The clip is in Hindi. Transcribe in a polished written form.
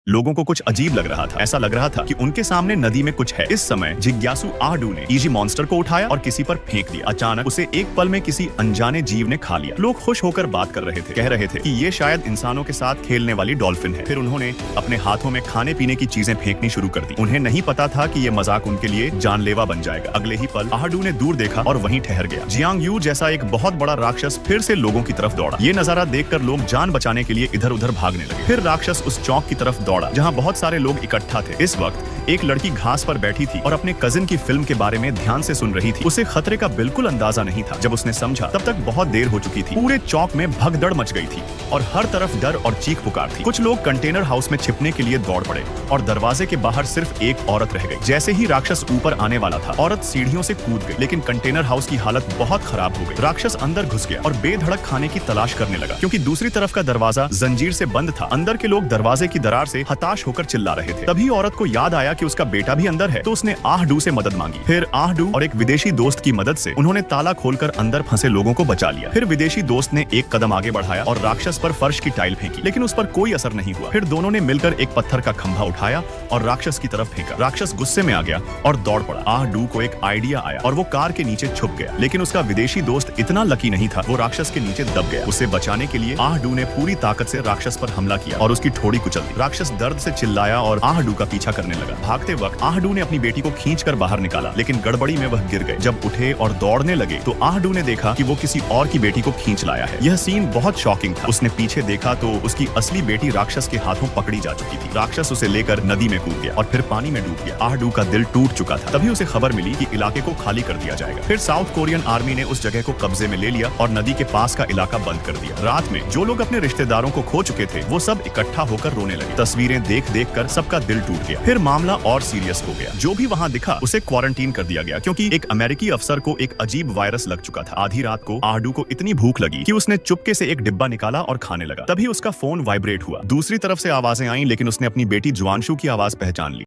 लोगों को कुछ अजीब लग रहा था। ऐसा लग रहा था कि उनके सामने नदी में कुछ है। इस समय जिज्ञासु आहडू ने ईजी मॉन्स्टर को उठाया और किसी पर फेंक दिया। अचानक उसे एक पल में किसी अनजाने जीव ने खा लिया। लोग खुश होकर बात कर रहे थे, कह रहे थे कि ये शायद इंसानों के साथ खेलने वाली डॉल्फिन है। फिर उन्होंने अपने हाथों में खाने पीने की चीजें फेंकनी शुरू कर दी। उन्हें नहीं पता था कि ये मजाक उनके लिए जानलेवा बन जाएगा। अगले ही पल आहडू ने दूर देखा और वहीं ठहर गया। जियांग यू जैसा एक बहुत बड़ा राक्षस फिर से लोगों की तरफ दौड़ा। ये नजारा देखकर लोग जान बचाने के लिए इधर उधर भागने लगे। फिर राक्षस उस चौक की तरफ दौड़ा जहाँ बहुत सारे लोग इकट्ठा थे। इस वक्त एक लड़की घास पर बैठी थी और अपने कजिन की फिल्म के बारे में ध्यान से सुन रही थी। उसे खतरे का बिल्कुल अंदाजा नहीं था। जब उसने समझा तब तक बहुत देर हो चुकी थी। पूरे चौक में भगदड़ मच गई थी और हर तरफ डर और चीख पुकार थी। कुछ लोग कंटेनर हाउस में छिपने के लिए दौड़ पड़े और दरवाजे के बाहर सिर्फ एक औरत रह गई। जैसे ही राक्षस ऊपर आने वाला था, औरत सीढ़ियों से कूद गई, लेकिन कंटेनर हाउस की हालत बहुत खराब हो गई। राक्षस अंदर घुस गया और बेधड़क खाने की तलाश करने लगा। क्योंकि दूसरी तरफ का दरवाजा जंजीर से बंद था, अंदर के लोग दरवाजे की दरार से हताश होकर चिल्ला रहे थे। तभी औरत को याद आया कि उसका बेटा भी अंदर है, तो उसने आहडू से मदद मांगी। फिर आहडू और एक विदेशी दोस्त की मदद से उन्होंने ताला खोलकर अंदर फंसे लोगों को बचा लिया। फिर विदेशी दोस्त ने एक कदम आगे बढ़ाया और राक्षस पर फर्श की टाइल फेंकी, लेकिन उस पर कोई असर नहीं हुआ। फिर दोनों ने मिलकर एक पत्थर का खंभा उठाया और राक्षस की तरफ फेंका। राक्षस गुस्से में आ गया और दौड़ पड़ा। आहडू को एक आइडिया आया और वो कार के नीचे छुप गया, लेकिन उसका विदेशी दोस्त इतना लकी नहीं था। वो राक्षस के नीचे दब गया। उसे बचाने के लिए आहडू ने पूरी ताकत से राक्षस पर हमला किया और उसकी ठोड़ी कुचल दी। राक्षस दर्द से चिल्लाया और आहडू का पीछा करने लगा। भागते वक्त आहडू ने अपनी बेटी को खींचकर बाहर निकाला, लेकिन गड़बड़ी में वह गिर गए। जब उठे और दौड़ने लगे तो आहडू ने देखा कि वो किसी और की बेटी को खींच लाया है। यह सीन बहुत शॉकिंग था। उसने पीछे देखा तो उसकी असली बेटी राक्षस के हाथों पकड़ी जा चुकी थी। राक्षस उसे लेकर नदी में कूद गया और फिर पानी में डूब गया। आहडू का दिल टूट चुका था। तभी उसे खबर मिली कि इलाके को खाली कर दिया जाएगा। फिर साउथ कोरियन आर्मी ने उस जगह को कब्जे में ले लिया और नदी के पास का इलाका बंद कर दिया। रात में जो लोग अपने रिश्तेदारों को खो चुके थे वो सब इकट्ठा होकर रोने लगे। तस्वीरें देख देख कर सबका दिल टूट गया। फिर मामला और सीरियस हो गया। जो भी वहाँ दिखा उसे क्वारंटीन कर दिया गया, क्योंकि एक अमेरिकी अफसर को एक अजीब वायरस लग चुका था। आधी रात को आहडू को इतनी भूख लगी कि उसने चुपके से एक डिब्बा निकाला और खाने लगा। तभी उसका फोन वाइब्रेट हुआ। दूसरी तरफ से आवाजें आईं, लेकिन उसने अपनी बेटी जुआनशु की आवाज पहचान ली।